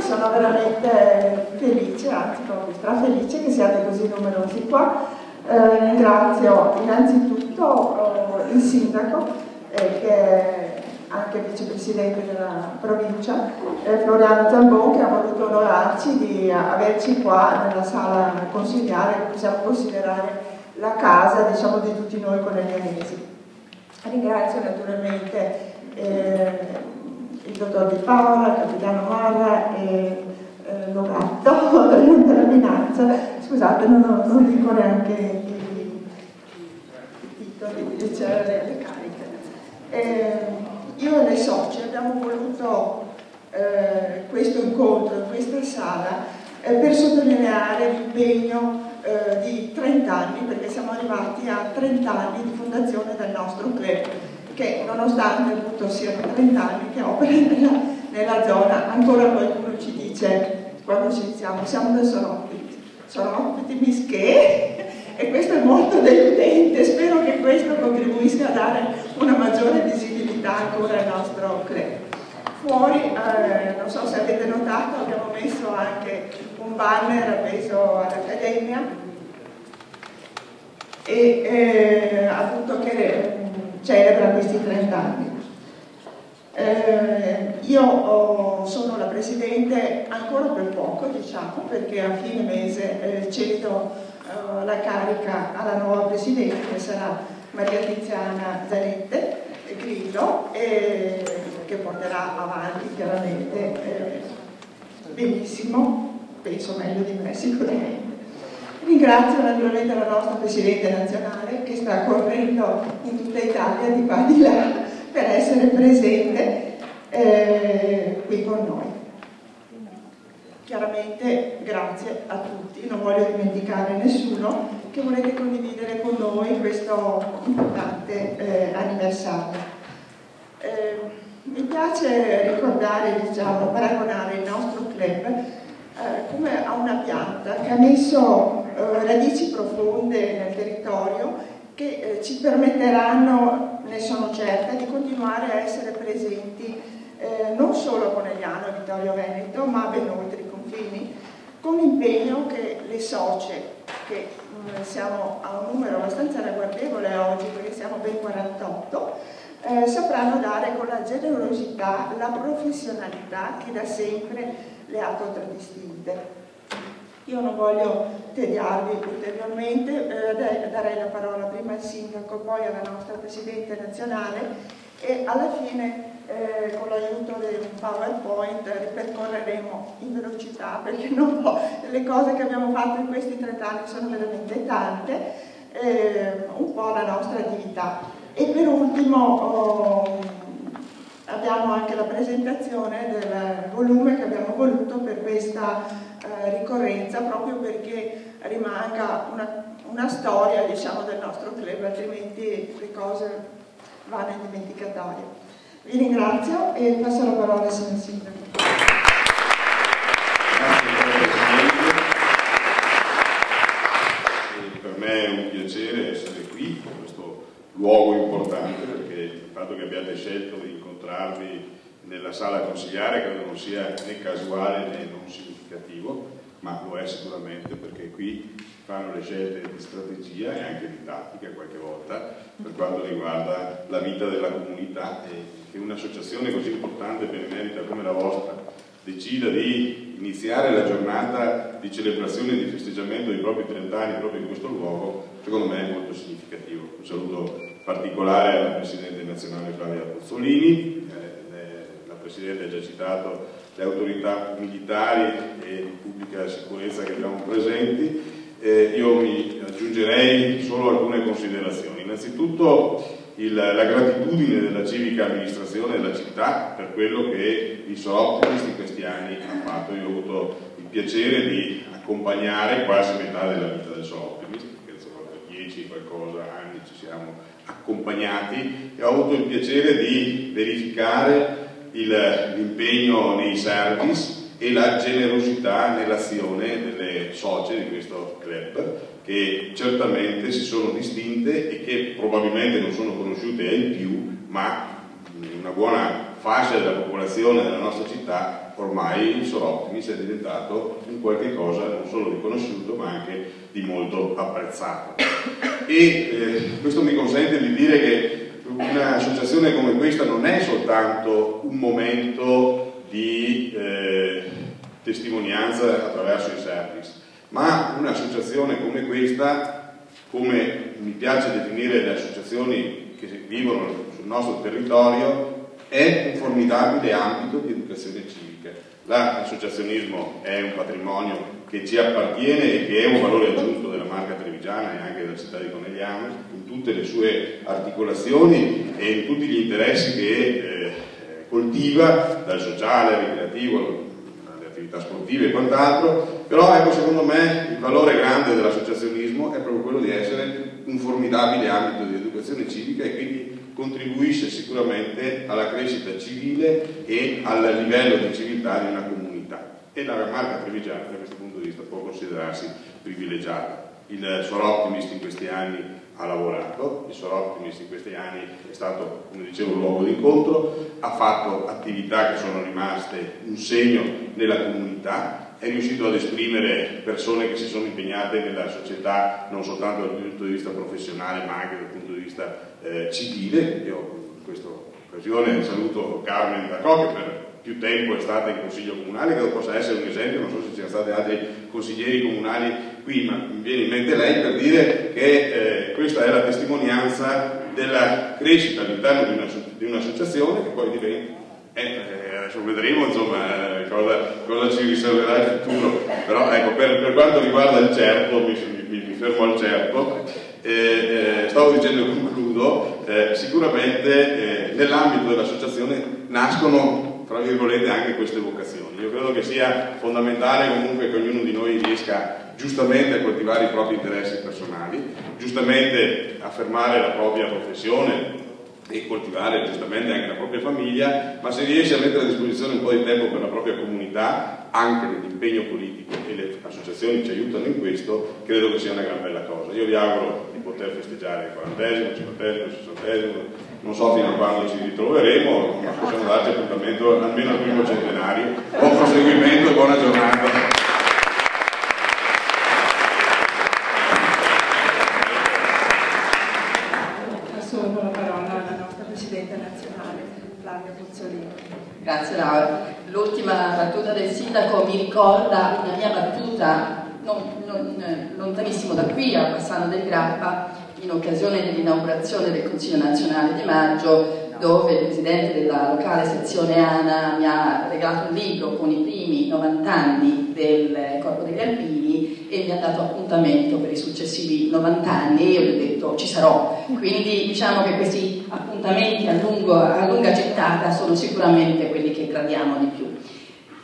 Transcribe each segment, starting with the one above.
sono veramente felice, anzi proprio strafelice che siate così numerosi qua. Ringrazio innanzitutto il sindaco, che è anche vicepresidente della provincia, Floriano Zambon, che ha voluto onorarci di averci qua nella sala consigliare, che possiamo considerare la casa, diciamo, di tutti noi coneglianesi. Ringrazio naturalmente il dottor Di Paola, il capitano Marra e Logatto della finanza. Scusate, non dico neanche i titoli, le cariche. Io e le socie abbiamo voluto questo incontro in questa sala per sottolineare l'impegno di 30 anni, perché siamo arrivati a 30 anni di fondazione del nostro club, che nonostante appunto siano 30 anni che opera nella zona, ancora qualcuno ci dice quando ci iniziamo siamo del sono optimisti che, e questo è molto deludente. Spero che questo contribuisca a dare una maggiore visibilità ancora al nostro club. Fuori, non so se avete notato, abbiamo messo anche un banner appeso all'Accademia e appunto che celebra questi 30 anni. Io sono la presidente ancora per poco, diciamo, perché a fine mese cedo la carica alla nuova presidente, che sarà Maria Tiziana Zanette Grillo, che porterà avanti chiaramente benissimo, penso meglio di me sicuramente. Ringrazio naturalmente la nostra Presidente nazionale che sta correndo in tutta Italia di qua e di là per essere presente qui con noi. Chiaramente grazie a tutti, non voglio dimenticare nessuno che volete condividere con noi questo importante anniversario. Mi piace ricordare, diciamo, paragonare il nostro club come a una pianta che ha messo radici profonde nel territorio che ci permetteranno, ne sono certa, di continuare a essere presenti non solo a Conegliano e Vittorio Veneto, ma ben oltre i confini, con l'impegno che le socie, che siamo a un numero abbastanza ragguardevole oggi perché siamo ben 48, sapranno dare con la generosità, la professionalità che da sempre le ha contraddistinte. Io non voglio tediarvi ulteriormente, darei la parola prima al sindaco, poi alla nostra Presidente nazionale e alla fine con l'aiuto di un PowerPoint ripercorreremo in velocità, perché le cose che abbiamo fatto in questi 30 anni sono veramente tante, un po' la nostra attività. E per ultimo abbiamo anche la presentazione del volume che abbiamo voluto per questa ricorrenza, proprio perché rimanga una storia, diciamo, del nostro club, altrimenti le cose vanno in dimenticatoio. Vi ringrazio e passo la parola al signor Sindaco. Per me è un piacere essere qui in questo luogo importante, perché il fatto che abbiate scelto di incontrarvi nella sala consigliare credo non sia né casuale né non significativo, ma lo è sicuramente perché qui fanno le scelte di strategia e anche di tattica qualche volta per quanto riguarda la vita della comunità, e che un'associazione così importante e benemerita come la vostra decida di iniziare la giornata di celebrazione e di festeggiamento dei propri 30 anni proprio in questo luogo, secondo me è molto significativo. Un saluto particolare alla Presidente nazionale Flavia Pozzolini. La Presidente ha già citato le autorità militari e di pubblica sicurezza che abbiamo presenti. Io mi aggiungerei solo alcune considerazioni. Innanzitutto la gratitudine della civica amministrazione della città per quello che i Soroptimist in questi anni hanno fatto. Io ho avuto il piacere di accompagnare quasi metà della vita del Soroptimist, perché insomma, per 10 qualcosa anni ci siamo accompagnati, e ho avuto il piacere di verificare l'impegno nei service e la generosità nell'azione delle socie di questo club, che certamente si sono distinte e che probabilmente non sono conosciute ai più, ma una buona fascia della popolazione della nostra città ormai il Sor Optimis è diventato un qualche cosa non solo riconosciuto ma anche di molto apprezzato. E questo mi consente di dire che un'associazione come questa non è soltanto un momento di testimonianza attraverso i service, ma un'associazione come questa, come mi piace definire le associazioni che vivono sul nostro territorio, è un formidabile ambito di educazione civica. L'associazionismo è un patrimonio che ci appartiene e che è un valore aggiunto della Marca Trevigiana e anche della città di Conegliano in tutte le sue articolazioni e in tutti gli interessi che coltiva, dal sociale al ricreativo alle attività sportive e quant'altro. Però ecco, secondo me il valore grande dell'associazionismo è proprio quello di essere un formidabile ambito di educazione civica e quindi contribuisce sicuramente alla crescita civile e al livello di civiltà di una comunità. E la Marca Trevigiana da questo punto di vista può considerarsi privilegiata. Il Sor Optimist in questi anni ha lavorato, il Sor Optimist in questi anni è stato, come dicevo, un luogo di incontro, ha fatto attività che sono rimaste un segno nella comunità, è riuscito ad esprimere persone che si sono impegnate nella società non soltanto dal punto di vista professionale ma anche dal punto di vista civile. Io in questa occasione saluto Carmen Dacò, che per più tempo è stata in consiglio comunale, credo possa essere un esempio, non so se ci siano stati altri consiglieri comunali qui, ma mi viene in mente lei per dire che questa è la testimonianza della crescita all'interno di un'associazione che poi diventa, adesso vedremo insomma cosa ci riserverà il futuro, però ecco, per quanto riguarda il certo, mi fermo al certo. Stavo dicendo e concludo, sicuramente nell'ambito dell'associazione nascono tra virgolette anche queste vocazioni. Io credo che sia fondamentale comunque che ognuno di noi riesca giustamente a coltivare i propri interessi personali, giustamente affermare la propria professione e coltivare giustamente anche la propria famiglia, ma se riesce a mettere a disposizione un po' di tempo per la propria comunità, anche nell'impegno politico, e le associazioni ci aiutano in questo, credo che sia una gran bella cosa. Io vi auguro di poter festeggiare il 40°, 50°, 60°, non so fino a quando ci ritroveremo, ma possiamo darci appuntamento almeno al primo centenario. Buon proseguimento e buona giornata. Grazie Laura. L'ultima battuta del sindaco mi ricorda una mia battuta non lontanissimo da qui, a Bassano del Grappa, in occasione dell'inaugurazione del Consiglio nazionale di maggio, dove il presidente della locale sezione ANA mi ha regalato un libro con i primi 90 anni del Corpo degli Alpini e mi ha dato appuntamento per i successivi 90 anni e io gli ho detto ci sarò. Quindi diciamo che questi appuntamenti a lunga gettata sono sicuramente quelli che gradiamo di più.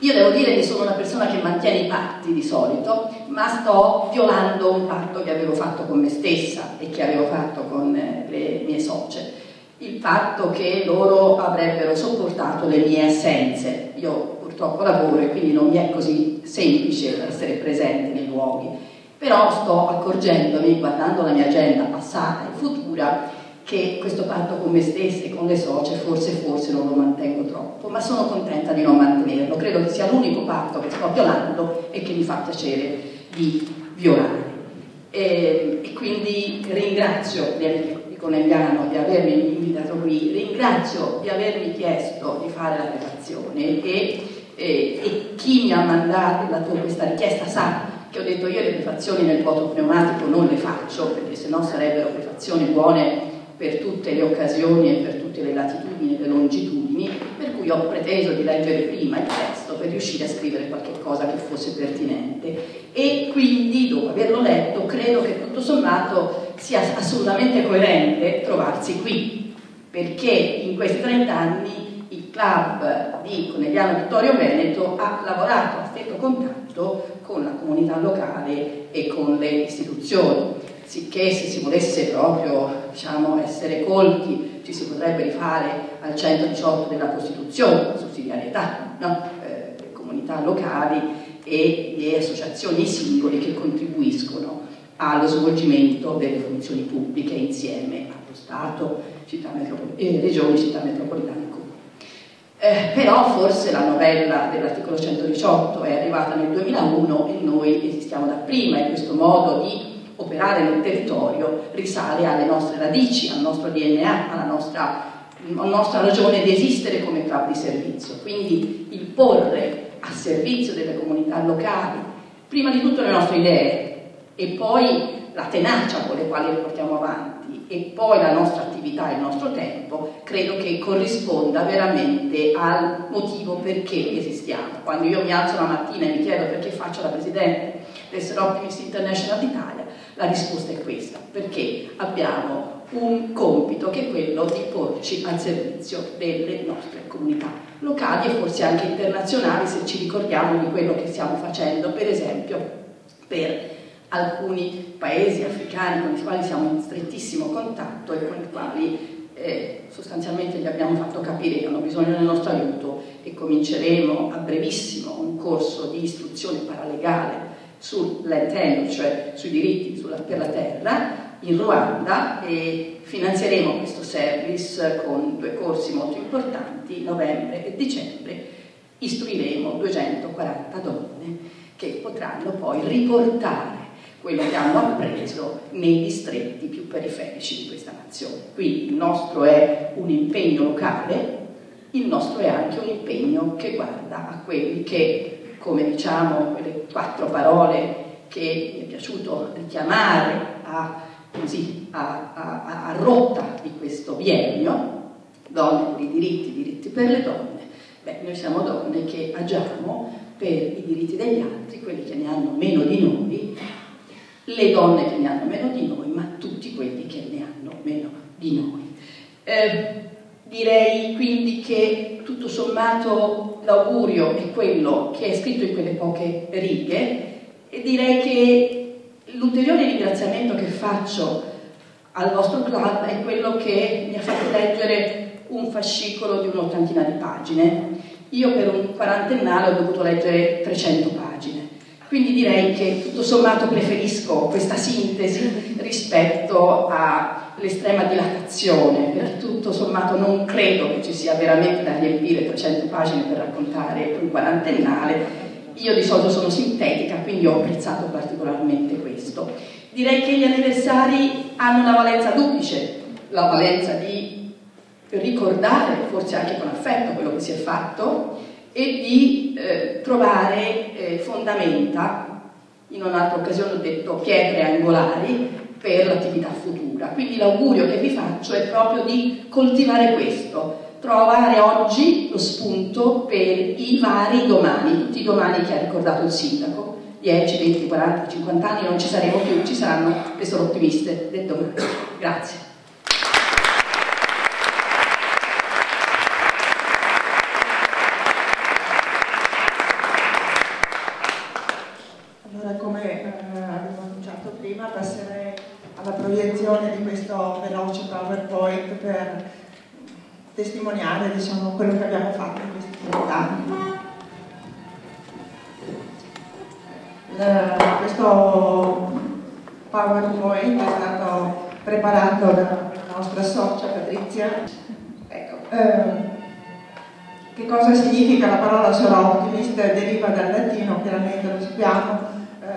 Io devo dire che sono una persona che mantiene i patti di solito, ma sto violando un patto che avevo fatto con me stessa e che avevo fatto con le mie socie. Il fatto che loro avrebbero sopportato le mie assenze. Io purtroppo lavoro e quindi non mi è così semplice essere presente nei luoghi, però sto accorgendomi, guardando la mia agenda passata e futura, che questo patto con me stessa e con le socie forse non lo mantengo troppo, ma sono contenta di non mantenerlo. Credo che sia l'unico patto che sto violando e che mi fa piacere di violare. E quindi ringrazio gli amici di Conegliano di avermi invitato qui, ringrazio di avermi chiesto di fare la prefazione e chi mi ha mandato questa richiesta sa che ho detto io le prefazioni nel vuoto pneumatico non le faccio, perché sennò sarebbero prefazioni buone per tutte le occasioni e per tutte le latitudini e le longitudini, per cui ho preteso di leggere prima il testo per riuscire a scrivere qualche cosa che fosse pertinente e quindi dopo averlo letto credo che tutto sommato sia assolutamente coerente trovarsi qui, perché in questi 30 anni il club di Conegliano Vittorio Veneto ha lavorato a stretto contatto con la comunità locale e con le istituzioni, sicché se si volesse proprio essere colti ci si potrebbe rifare al 118 della Costituzione, la sussidiarietà, no? Le comunità locali e le associazioni e i singoli che contribuiscono allo svolgimento delle funzioni pubbliche insieme allo Stato, regioni, città metropolitane e comuni. Però forse la novella dell'articolo 118 è arrivata nel 2001 e noi esistiamo da prima, e questo modo di operare nel territorio risale alle nostre radici, al nostro DNA, alla nostra ragione di esistere come club di servizio. Quindi il porre a servizio delle comunità locali prima di tutto le nostre idee e poi la tenacia con le quali le portiamo avanti e poi la nostra attività e il nostro tempo, credo che corrisponda veramente al motivo perché esistiamo. Quando io mi alzo la mattina e mi chiedo perché faccio la Presidente del Ser Optimist International d'Italia, la risposta è questa: perché abbiamo un compito che è quello di porci al servizio delle nostre comunità locali e forse anche internazionali, se ci ricordiamo di quello che stiamo facendo, per esempio, per alcuni paesi africani con i quali siamo in strettissimo contatto e con i quali sostanzialmente gli abbiamo fatto capire che hanno bisogno del nostro aiuto, e cominceremo a brevissimo un corso di istruzione paralegale sul land tenure, cioè sui diritti per la terra, in Ruanda, e finanzieremo questo service con 2 corsi molto importanti, novembre e dicembre. Istruiremo 240 donne che potranno poi riportare quello che hanno appreso nei distretti più periferici di questa nazione. Quindi il nostro è un impegno locale, il nostro è anche un impegno che guarda a quelli che, come diciamo, quelle 4 parole che mi è piaciuto richiamare a rotta di questo biennio, donne per i diritti per le donne. Noi siamo donne che agiamo per i diritti degli altri, quelli che ne hanno meno di noi, le donne che ne hanno meno di noi, ma tutti quelli che ne hanno meno di noi. Direi quindi che tutto sommato l'augurio è quello che è scritto in quelle poche righe, e direi che l'ulteriore ringraziamento che faccio al vostro club è quello che mi ha fatto leggere un fascicolo di un'ottantina di pagine. Io per un quarantennale ho dovuto leggere 300 pagine. Quindi direi che tutto sommato preferisco questa sintesi rispetto all'estrema dilatazione, perché tutto sommato non credo che ci sia veramente da riempire 300 pagine per raccontare un quarantennale. Io di solito sono sintetica, quindi ho apprezzato particolarmente questo. Direi che gli anniversari hanno una valenza duplice, la valenza di ricordare, forse anche con affetto, quello che si è fatto, e di trovare fondamenta, in un'altra occasione ho detto pietre angolari, per l'attività futura. Quindi l'augurio che vi faccio è proprio di coltivare questo, trovare oggi lo spunto per i vari domani, tutti i domani che ha ricordato il sindaco, 10, 20, 40, 50 anni non ci saremo più, ci saranno le Ser Optimiste del domani. Grazie. Passerei alla proiezione di questo veloce PowerPoint per testimoniare, diciamo, quello che abbiamo fatto in questi 30 anni. Questo PowerPoint è stato preparato dalla nostra socia Patrizia. Ecco, che cosa significa la parola Ser Optimist? Deriva dal latino, chiaramente lo sappiamo,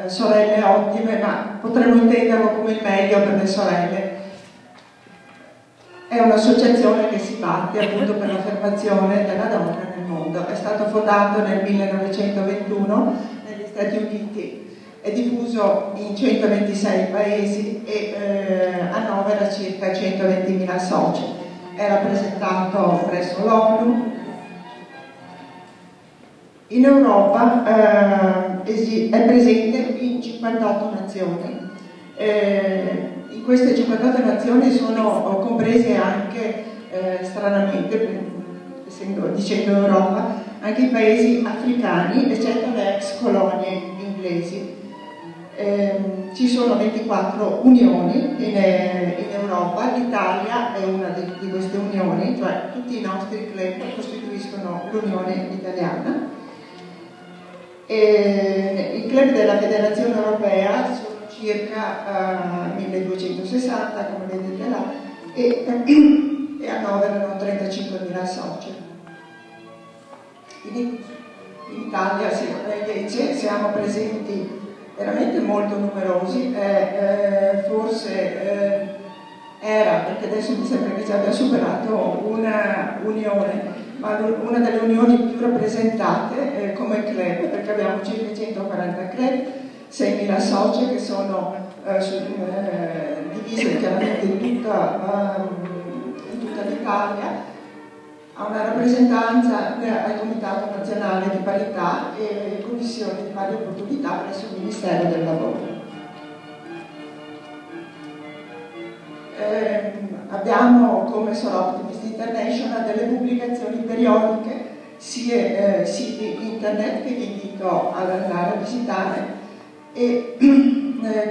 sorelle ottime, ma potremmo intenderlo come il meglio per le sorelle. È un'associazione che si batte appunto per l'affermazione della donna nel mondo. È stato fondato nel 1921 negli Stati Uniti, è diffuso in 126 paesi e annovera circa 120.000 soci. È rappresentato presso l'ONU. In Europa è presente in 58 nazioni. In queste 58 nazioni sono comprese anche, stranamente, dicendo Europa, anche i paesi africani, eccetto le ex colonie inglesi. Ci sono 24 unioni in Europa, l'Italia è una di queste unioni, cioè tutti i nostri club costituiscono l'Unione Italiana. I club della Federazione Europea sono circa 1260, come vedete là, e annoverano 35.000 soci. In Italia invece siamo presenti veramente molto numerosi, forse era, perché adesso mi sembra che ci abbia superato una unione, ma una delle unioni più rappresentate come club, perché abbiamo circa 140 club, 6.000 soci che sono divise chiaramente in tutta l'Italia. Ha una rappresentanza al Comitato Nazionale di Parità e Commissione di Pari Opportunità presso il Ministero del Lavoro. Abbiamo come Soroptimist International delle pubblicazioni periodiche, sia siti internet che vi invito ad andare a visitare, e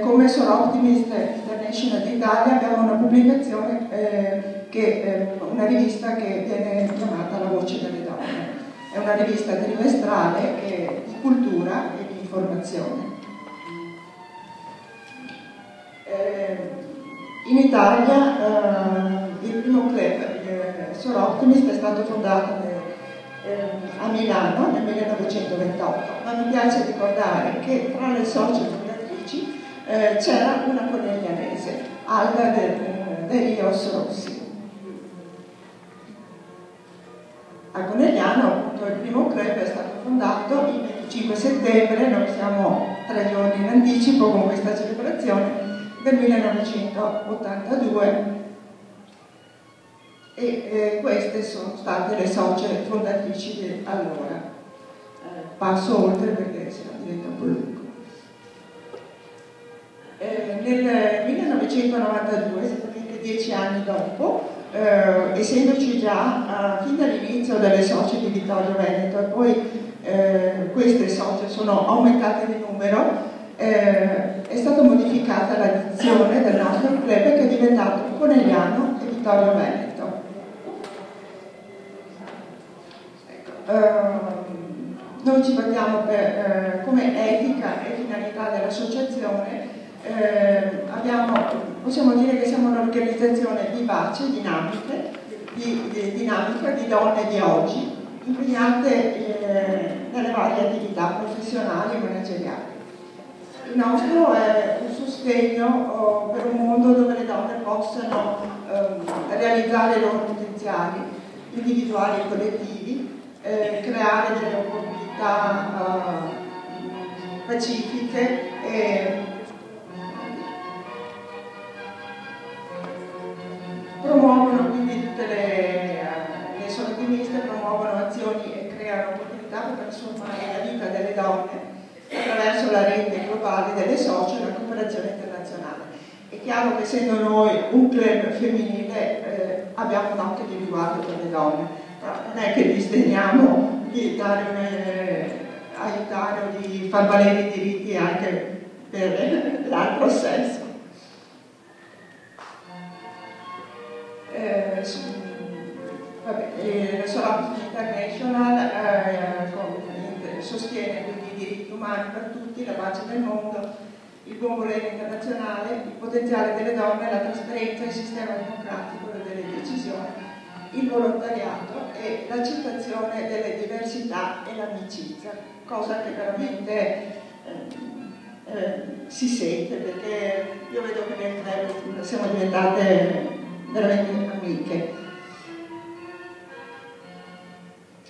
come Soroptimist International d'Italia abbiamo una pubblicazione una rivista che viene chiamata La Voce delle Donne. È una rivista trimestrale di cultura e di informazione. In Italia il primo club Soroptimist è stato fondato a Milano nel 1928, ma mi piace ricordare che tra le socie fondatrici c'era una coneglianese, Alda De Rios Rossi. A Conegliano, appunto, il primo club è stato fondato il 25 settembre, noi siamo 3 giorni in anticipo con questa celebrazione, del 1982, e queste sono state le socie fondatrici di allora. Passo oltre perché sennò diventa un po' lungo. Nel 1992, esattamente 10 anni dopo, essendoci già fin dall'inizio delle socie di Vittorio Veneto e poi queste socie sono aumentate di numero, è stata modificata la dizione del nostro club che è diventato Conegliano e Vittorio Veneto. Noi ci battiamo come etica e finalità dell'associazione. Possiamo dire che siamo un'organizzazione vivace, dinamica di donne di oggi, impegnate nelle varie attività professionali e manageriali. Il nostro è un sostegno per un mondo dove le donne possano realizzare i loro potenziali individuali e collettivi, creare delle opportunità pacifiche e promuovono quindi tutte le soroptimiste promuovono azioni e creano opportunità per trasformare la vita delle donne attraverso la rete globale delle socie e la cooperazione internazionale. È chiaro che essendo noi un club femminile abbiamo un occhio di riguardo per le donne, però non è che disdegniamo di aiutare o di far valere i diritti anche per l'altro sesso. La Soroptimist International sostiene quindi i diritti umani per tutti, la pace nel mondo, il buon volere internazionale, il potenziale delle donne, la trasparenza, il sistema democratico delle decisioni, il volontariato e l'accettazione delle diversità e l'amicizia, cosa che veramente si sente, perché io vedo che nel club siamo diventate veramente amiche.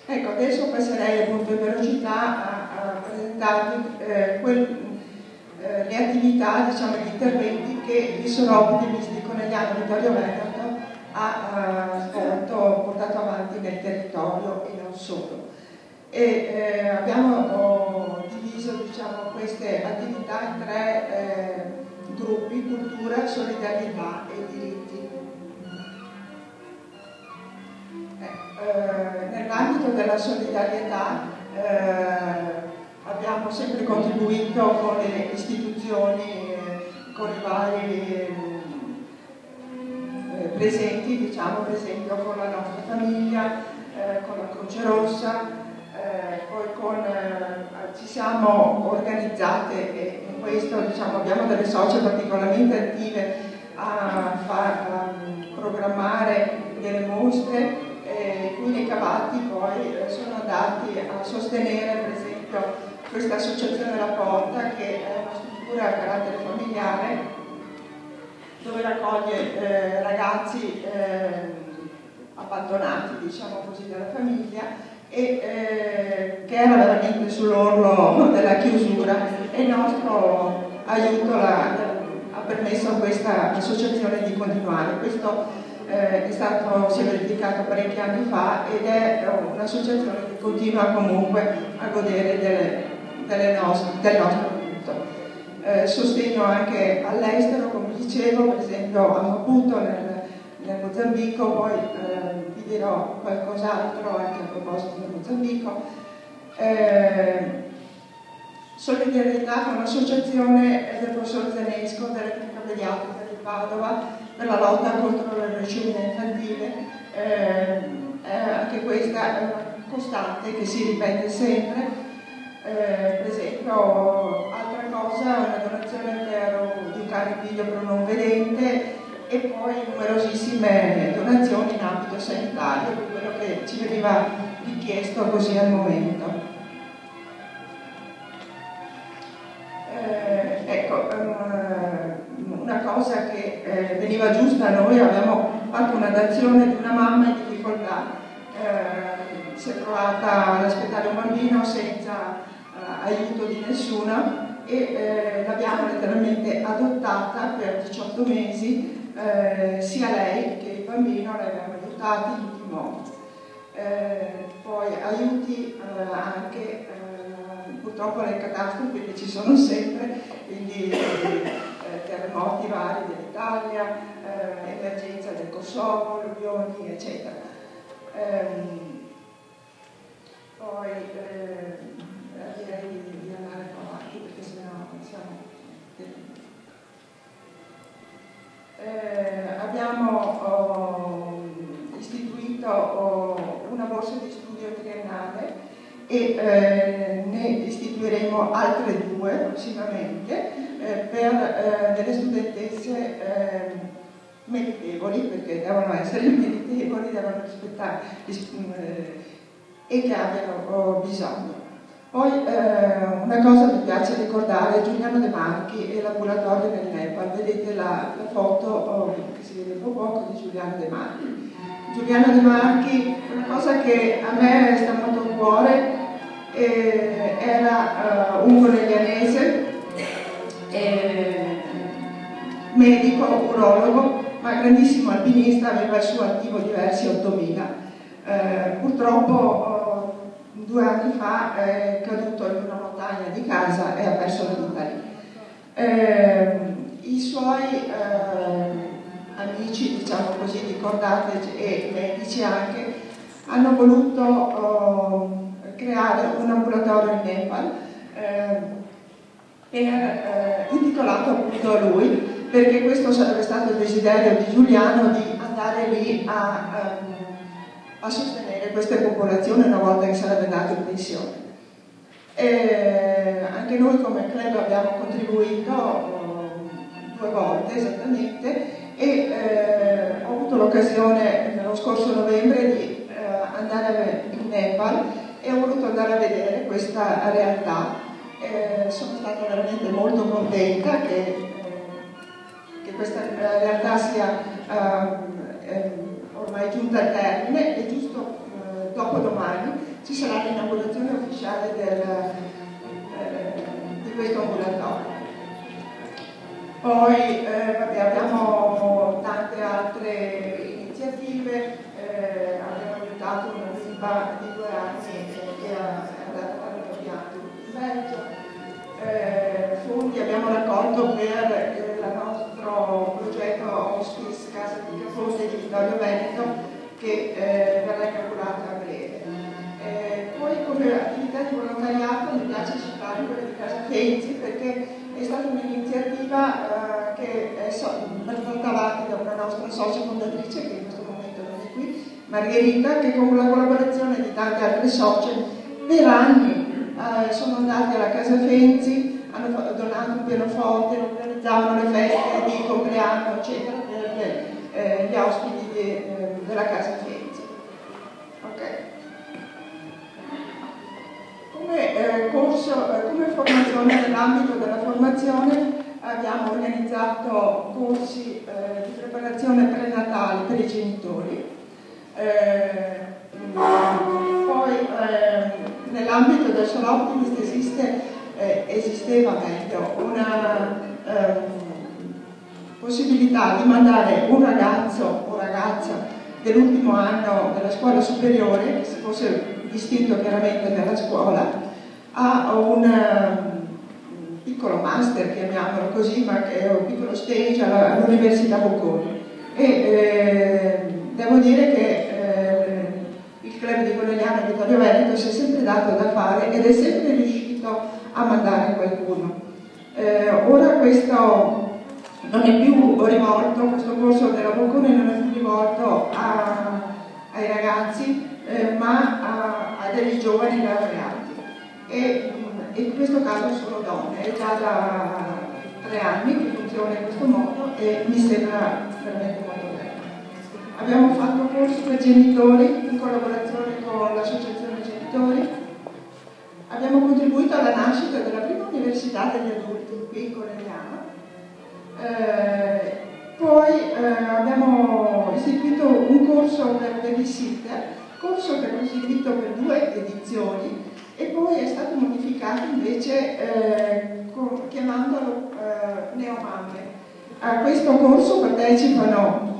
Ecco, adesso passerei appunto in velocità a presentarvi le attività, diciamo, gli interventi che il Soroptimist di Conegliano Vittorio Veneto ha portato avanti nel territorio e non solo. Abbiamo diviso, diciamo, queste attività in 3 gruppi: cultura, solidarietà e diritti. Nell'ambito della solidarietà abbiamo sempre contribuito con le istituzioni, con i vari presenti, diciamo, per esempio con la nostra famiglia, con la Croce Rossa, poi ci siamo organizzate e in questo, diciamo, abbiamo delle socie particolarmente attive a programmare delle mostre i cui ricavati poi sono andati a sostenere per esempio questa associazione La Porta, che è una struttura a carattere familiare dove raccoglie ragazzi abbandonati, diciamo così, dalla famiglia, e che era veramente sull'orlo della chiusura, e il nostro aiuto ha permesso a questa associazione di continuare. Questo si è verificato parecchi anni fa ed è un'associazione che continua comunque a godere del nostro aiuto. Sostegno anche all'estero, come dicevo, per esempio a Maputo nel Mozambico, poi vi dirò qualcos'altro anche a proposito del Mozambico. Solidarietà con l'associazione del professor Zanesco della clinica pediatrica di Padova per la lotta contro la leucemia infantile. Anche questa è una costante che si ripete sempre. Per esempio, altra cosa, una donazione di un cane figlio per un non vedente, e poi numerosissime donazioni in ambito sanitario, per quello che ci veniva richiesto così al momento. Ecco, una cosa che veniva giusta a noi: abbiamo fatto una dazione di una mamma in difficoltà, si è trovata ad aspettare un bambino senza aiuto di nessuno, e l'abbiamo letteralmente adottata per 18 mesi, sia lei che il bambino l'abbiamo aiutati in tutti i modi. Poi aiuti anche purtroppo le catastrofi che ci sono sempre, quindi terremoti vari dell'Italia, emergenza del Kosovo, alluvioni, eccetera. Poi direi di andare avanti, perché sennò siamo... abbiamo istituito una borsa di studio triennale e ne istituiremo altre 2 prossimamente per delle studentesse meritevoli, perché devono essere meritevoli, devono rispettare e che abbiano bisogno. Poi una cosa mi piace ricordare: Giuliano De Marchi e l'ambulatorio nel Nepal. Vedete la foto che si vede un po' poco di Giuliano De Marchi. Giuliano De Marchi, una cosa che a me sta molto a cuore, era un corellianese, medico, urologo, ma grandissimo alpinista, aveva al suo attivo diversi 8000. Purtroppo 2 anni fa è caduto in una montagna di casa e ha perso la vita lì. I suoi amici, diciamo così, di cordate e medici anche, hanno voluto creare un ambulatorio in Nepal intitolato appunto a lui, perché questo sarebbe stato il desiderio di Giuliano, di andare lì a sostenere queste popolazioni una volta che sarebbe andato in pensione. Anche noi come club abbiamo contribuito 2 volte esattamente, e ho avuto l'occasione nello scorso novembre di andare in Nepal e ho voluto andare a vedere questa realtà. Sono stata veramente molto contenta che questa realtà sia ormai giunta al termine, e giusto dopodomani ci sarà l'inaugurazione ufficiale di questo ambulatorio. Poi abbiamo tante altre iniziative, abbiamo aiutato una bimba di 2 anni che è andata a fare lo pianto in Belgio. Fondi abbiamo raccolto per il nostro progetto Hospice Casa di Cafonte di Vittorio Veneto, che verrà inaugurata a breve. Poi come attività di volontariato mi piace citare quella di Casa Fenzi, perché è stata un'iniziativa che è portata avanti da una nostra socia fondatrice, che in questo momento non è qui, Margherita, che con la collaborazione di tante altre socie per anni sono andati alla Casa Fenzi, hanno donato un pianoforte, organizzavano le feste di compleanno, eccetera, per gli ospiti della Casa Fenzi. Come formazione, nell'ambito della formazione abbiamo organizzato corsi di preparazione prenatale per i genitori. Poi nell'ambito del Soul Optimist esisteva meglio una possibilità di mandare un ragazzo o ragazza dell'ultimo anno della scuola superiore, che si fosse distinto chiaramente nella scuola, a un piccolo master, chiamiamolo così, ma che è un piccolo stage all'Università Bocconi. E devo dire che il club di Conegliano e Vittorio Veneto si è sempre dato da fare ed è sempre riuscito a mandare qualcuno. Ora questo non è più rivolto, questo corso della Bocconi non è più rivolto ai ragazzi, ma a degli giovani laureati. E in questo caso sono donne, è già da 3 anni che funziona in questo modo e mi sembra veramente molto bello. Abbiamo fatto corsi per genitori in collaborazione con l'associazione genitori. Abbiamo contribuito alla nascita della prima università degli adulti qui in Conegliano. Poi abbiamo istituito un corso per babysitter, corso che è proseguito per 2 edizioni e poi è stato modificato invece chiamandolo Neomamme. A questo corso partecipano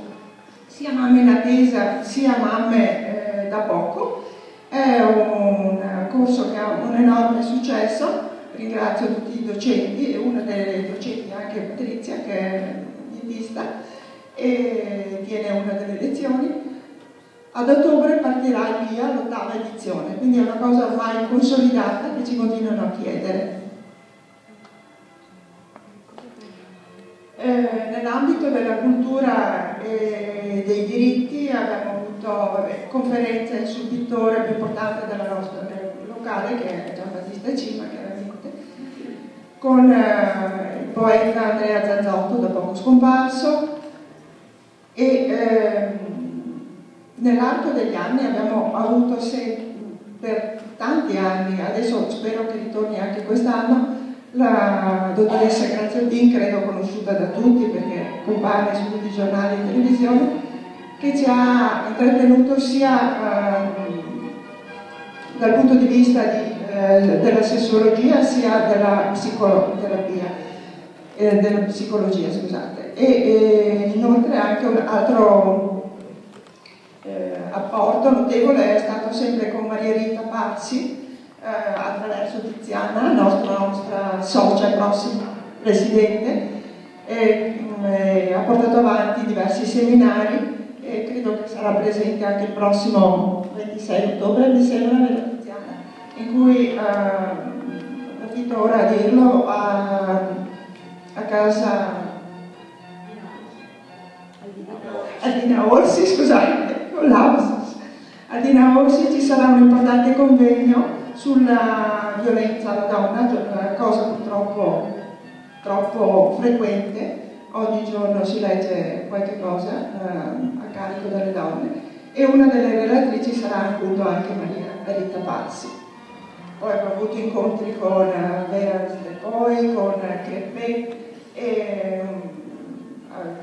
sia mamme in attesa sia mamme da poco. È un corso che ha un enorme successo. Ringrazio tutti i docenti e una delle docenti anche Patrizia, che è dietista e tiene una delle lezioni. Ad ottobre partirà il via l'8ª edizione, quindi è una cosa ormai consolidata che ci continuano a chiedere. Nell'ambito della cultura e dei diritti abbiamo avuto conferenze sul pittore più importante della nostra locale, che è Giambattista Cima, chiaramente, con il poeta Andrea Zazzotto, da poco scomparso, e nell'arco degli anni abbiamo avuto per tanti anni, adesso spero che ritorni anche quest'anno, la dottoressa Graziottin, credo conosciuta da tutti perché compare su tutti i giornali e televisione, che ci ha intrattenuto sia dal punto di vista della sessuologia sia della psicologia, scusate. E inoltre anche un altro apporto notevole è stato sempre con Maria Rita Pazzi, attraverso Tiziana, nostra socia e prossima presidente, ha portato avanti diversi seminari e credo che sarà presente anche il prossimo 26 ottobre, mi sembra, nella Tiziana, in cui, approfitto ora a dirlo, a casa Adina Orsi, scusate, con l'Ausis. Adina Orsi ci sarà un importante convegno sulla violenza alla donna, cosa purtroppo troppo frequente. Ogni giorno si legge qualche cosa a carico delle donne e una delle relatrici sarà appunto anche Maria Rita Pazzi. Poi abbiamo avuto incontri con Vera Poi, con Crepè e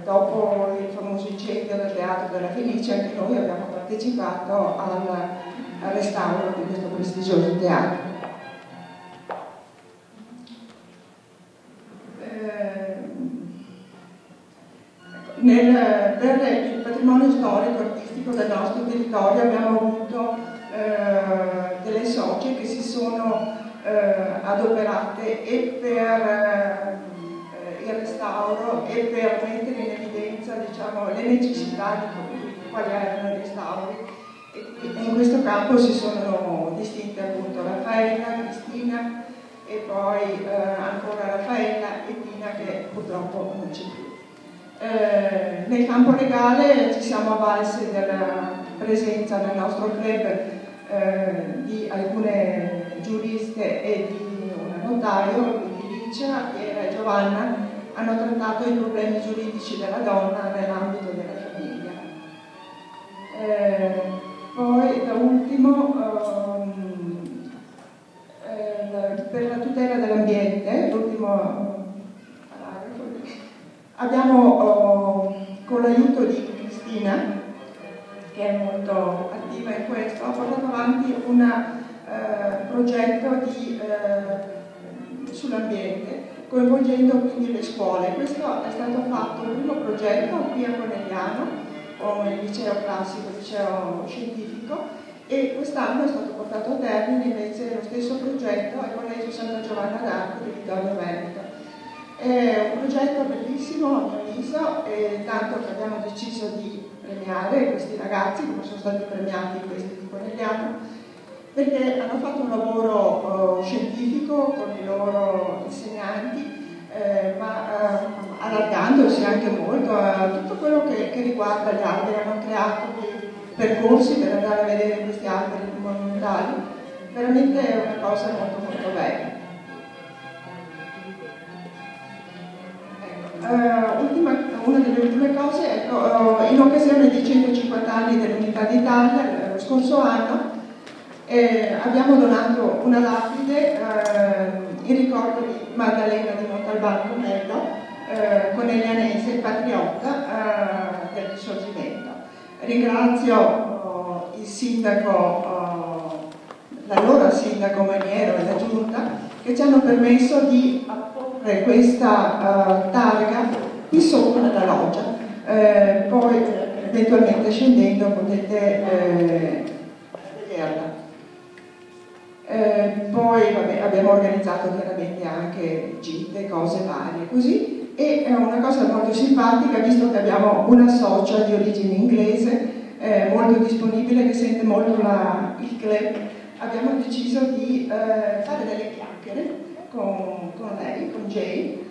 dopo il famoso incendio del Teatro della Fenice anche noi abbiamo partecipato al restauro di questo prestigioso teatro. Per il patrimonio storico e artistico del nostro territorio abbiamo avuto delle socie che si sono adoperate e per il restauro e per mettere in evidenza, diciamo, le necessità di quali erano i restauri. E in questo campo si sono distinte appunto Raffaella, Cristina e poi ancora Raffaella e Tina, che purtroppo non c'è più. Nel campo legale ci siamo avvalsi della presenza nel nostro club di alcune giuriste e di un notaio, quindi Licia, Piera e Giovanna, hanno trattato i problemi giuridici della donna nell'ambito della famiglia. Poi da ultimo per la tutela dell'ambiente, l'ultimo abbiamo con l'aiuto di Cristina, che è molto attiva in questo, ha portato avanti un progetto sull'ambiente, coinvolgendo quindi le scuole. Questo è stato fatto il primo progetto qui a Conegliano, con il liceo classico, il liceo scientifico, e quest'anno è stato portato a termine invece lo stesso progetto al Collegio Santa Giovanna d'Arco di Vittorio Veneto. È un progetto bellissimo a mio avviso, tanto che abbiamo deciso di premiare questi ragazzi, come sono stati premiati questi di Conegliano, perché hanno fatto un lavoro scientifico con i loro insegnanti, ma allargandosi anche molto a tutto quello che riguarda gli alberi. Hanno creato dei percorsi per andare a vedere questi alberi monumentali, veramente è una cosa molto molto bella. Una delle ultime cose, ecco, in occasione dei 150 anni dell'Unità d'Italia, lo scorso anno, abbiamo donato una lapide in ricordo di Maddalena di Montalbano Mello, coneglianese, patriotta del Risorgimento. Ringrazio il sindaco, l'allora sindaco Maniero e la giunta, che ci hanno permesso di apporre questa targa qui sopra nella loggia. Poi eventualmente scendendo potete vederla. Poi vabbè, abbiamo organizzato chiaramente anche gite, cose varie così, e una cosa molto simpatica, visto che abbiamo una socia di origine inglese molto disponibile, che sente molto il club, abbiamo deciso di fare delle chiacchiere con lei, con Jay.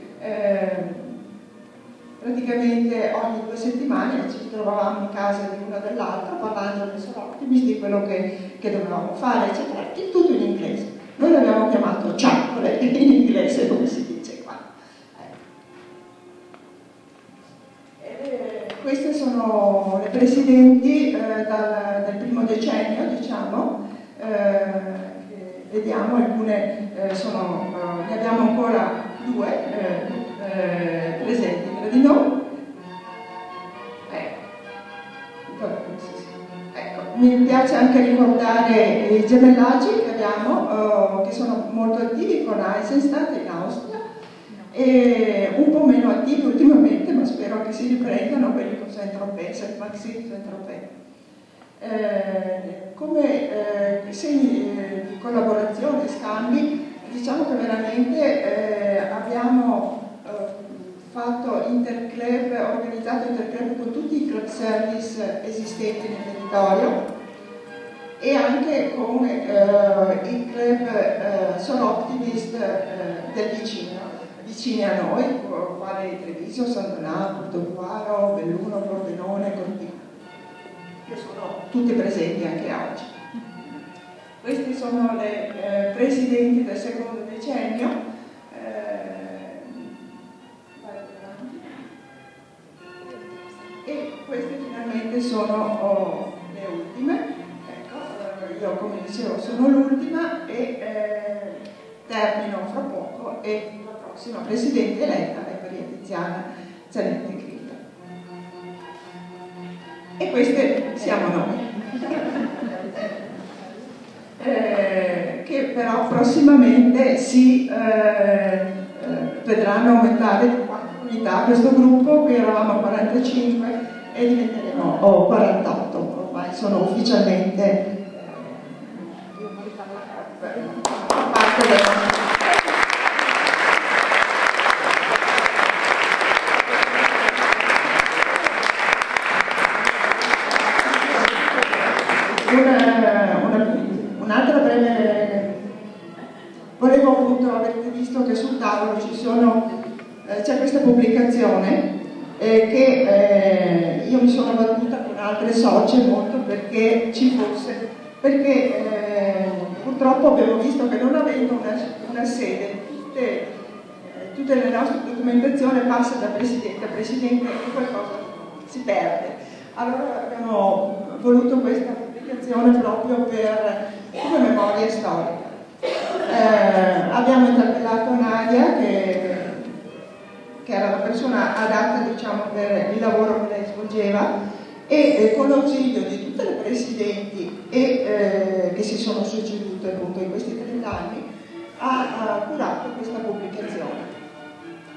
Praticamente ogni 2 settimane ci trovavamo in casa di una dell'altra parlando del Optimist, di quello che dovevamo fare, eccetera, tutto in inglese. Noi l'abbiamo chiamato ciaccole in inglese, come si dice qua. Queste sono le presidenti del primo decennio, diciamo. Vediamo, alcune ne abbiamo ancora 2 presenti tra di noi. Ecco, mi piace anche ricordare i gemellaggi che abbiamo, che sono molto attivi con Eisenstadt in Austria, e un po' meno attivi ultimamente, ma spero che si riprendano quelli con Saint-Tropez, Saint-Maxime, Saint-Tropez. Come segni di collaborazione e scambi, diciamo che veramente abbiamo fatto organizzato interclub con tutti i club service esistenti nel territorio, e anche con il club Sono Optimist del vicini a noi, quale Treviso, San Donato, Portoguaro, Belluno, Pordenone, Cortina, che sono tutti presenti anche oggi. Questi sono le presidenti del secondo decennio. E queste finalmente sono le ultime. Ecco, io come dicevo sono l'ultima e termino fra poco, e la prossima presidente eletta è Maria Tiziana Zanetti Grillo. E queste siamo noi. Che però prossimamente si vedranno aumentare di 4 unità questo gruppo. Qui eravamo 45 e diventeremo 48, ormai sono ufficialmente parte del nostro. Un'altra breve, volevo appunto, avete visto che sul tavolo c'è questa pubblicazione che io mi sono battuta con altre socie molto perché ci fosse, perché purtroppo abbiamo visto che non avendo una sede, tutte le nostre documentazioni passano da presidente a presidente e qualcosa si perde. Allora abbiamo voluto questa pubblicazione pubblicazione proprio come memoria storica. Abbiamo interpellato Nadia, che era la persona adatta, diciamo, per il lavoro che lei svolgeva, e con l'ausilio di tutte le presidenti che si sono succedute appunto in questi 30 anni ha curato questa pubblicazione.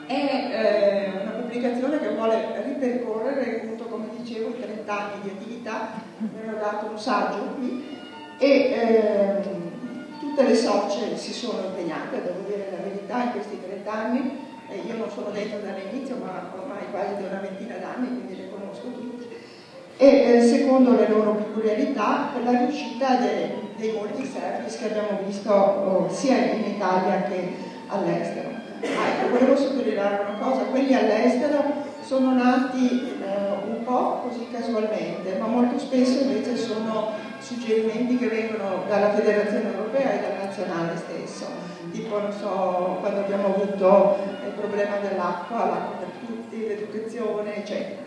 È una pubblicazione che vuole ripercorrere, appunto, come dicevo, i 30 anni di attività. Mi hanno dato un saggio qui e tutte le socie si sono impegnate, devo dire la verità, in questi 30 anni. Io non sono dentro dall'inizio, ma ormai quasi da una ventina d'anni, quindi le conosco tutte. E secondo le loro peculiarità, per la riuscita dei molti service che abbiamo visto sia in Italia che all'estero. Ecco, volevo sottolineare una cosa: quelli all'estero sono nati un po' così casualmente, ma molto spesso invece sono suggerimenti che vengono dalla Federazione Europea e dal nazionale stesso. Tipo, non so, quando abbiamo avuto il problema dell'acqua, l'acqua per tutti, l'educazione, eccetera.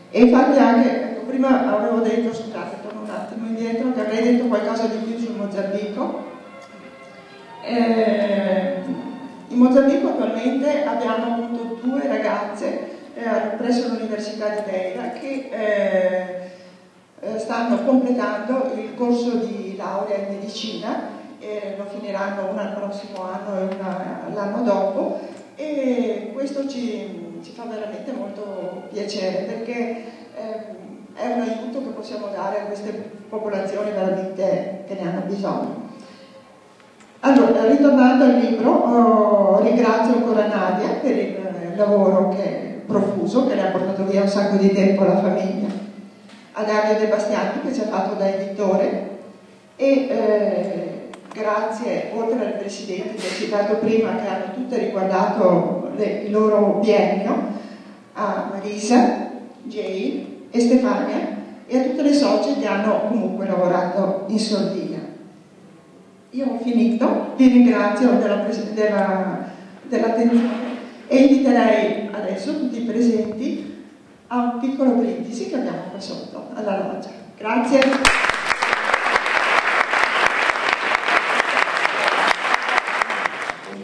E infatti anche, ecco, prima avevo detto, scusate, torno un attimo indietro, che avrei detto qualcosa di più sul Mozambico. In Mozambico attualmente abbiamo avuto 2 ragazze presso l'Università di Beira che stanno completando il corso di laurea in medicina, lo finiranno una il prossimo anno e una l'anno dopo, e questo ci fa veramente molto piacere, perché è un aiuto che possiamo dare a queste popolazioni veramente che ne hanno bisogno. Allora, ritornando al libro, ringrazio ancora Nadia per il lavoro profuso, che le ha portato via un sacco di tempo alla famiglia, a Dario De Bastiani, che ci ha fatto da editore, e grazie, oltre alle presidenti che ho citato prima, che hanno tutte riguardato il loro biennio, a Marisa, Jay e Stefania, e a tutte le socie che hanno comunque lavorato in sordina. Io ho finito, vi ringrazio dell'attenzione e inviterei adesso tutti i presenti a un piccolo brindisi che abbiamo qua sotto, alla loggia. Grazie.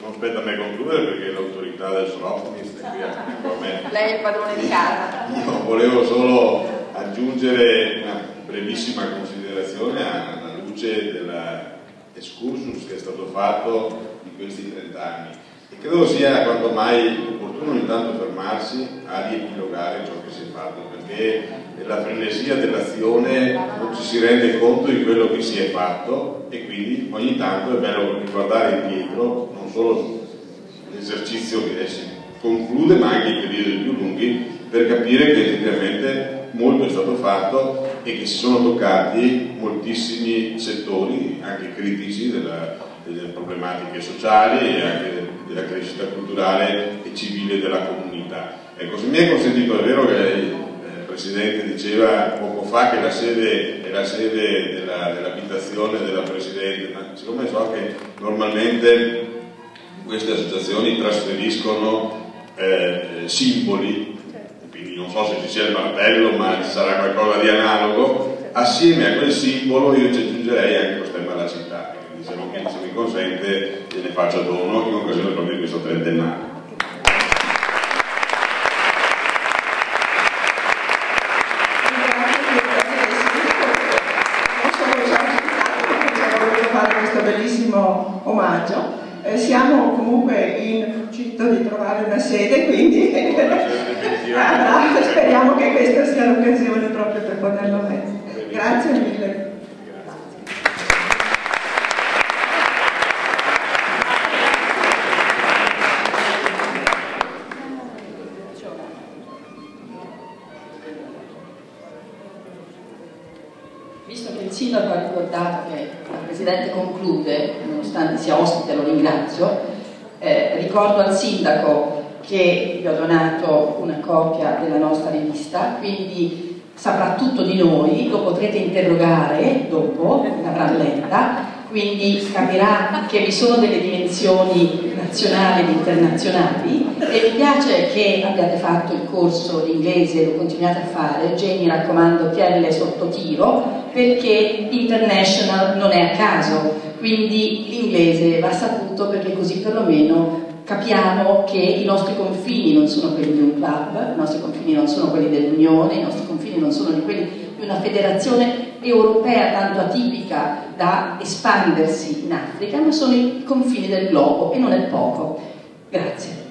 Non spetta a me concludere, perché l'autorità del Solomonist è qui a me. Lei è il padrone di casa. Io volevo solo aggiungere una brevissima considerazione alla luce dell'excursus che è stato fatto di questi 30 anni, e credo sia quanto mai opportuno ogni tanto fermarsi a riepilogare ciò che si è fatto, perché nella frenesia dell'azione non ci si rende conto di quello che si è fatto, e quindi ogni tanto è bello riguardare indietro, non solo l'esercizio che si conclude, ma anche i periodi più lunghi, per capire che effettivamente molto è stato fatto e che si sono toccati moltissimi settori, anche critici, delle problematiche sociali e anche della crescita culturale e civile della comunità. Ecco, se mi è consentito, è vero che il Presidente diceva poco fa che la sede è la sede dell'abitazione della Presidente, ma siccome so che normalmente queste associazioni trasferiscono simboli, quindi non so se ci sia il martello, ma ci sarà qualcosa di analogo, assieme a quel simbolo io ci aggiungerei anche lo stemma della città, quindi se mi consente gliene faccio dono in occasione proprio di questo trentennale. Bellissimo omaggio. Siamo comunque in procinto di trovare una sede, quindi speriamo che questa sia l'occasione proprio per poterlo mettere. Grazie mille. Visto che il Sindaco ha ricordato che la Presidente conclude, nonostante sia ospite, lo ringrazio, ricordo al Sindaco che vi ho donato una copia della nostra rivista, quindi saprà tutto di noi, lo potrete interrogare dopo, l'avrà letta, quindi capirà che vi sono delle dimensioni nazionali ed internazionali, e mi piace che abbiate fatto il corso di inglese e lo continuate a fare. Jenny, mi raccomando, tienile sotto tiro, perché international non è a caso, quindi l'inglese va saputo perché così perlomeno capiamo che i nostri confini non sono quelli di un club, i nostri confini non sono quelli dell'Unione, i nostri confini non sono quelli di una federazione europea tanto atipica da espandersi in Africa, ma sono i confini del globo e non è poco. Grazie.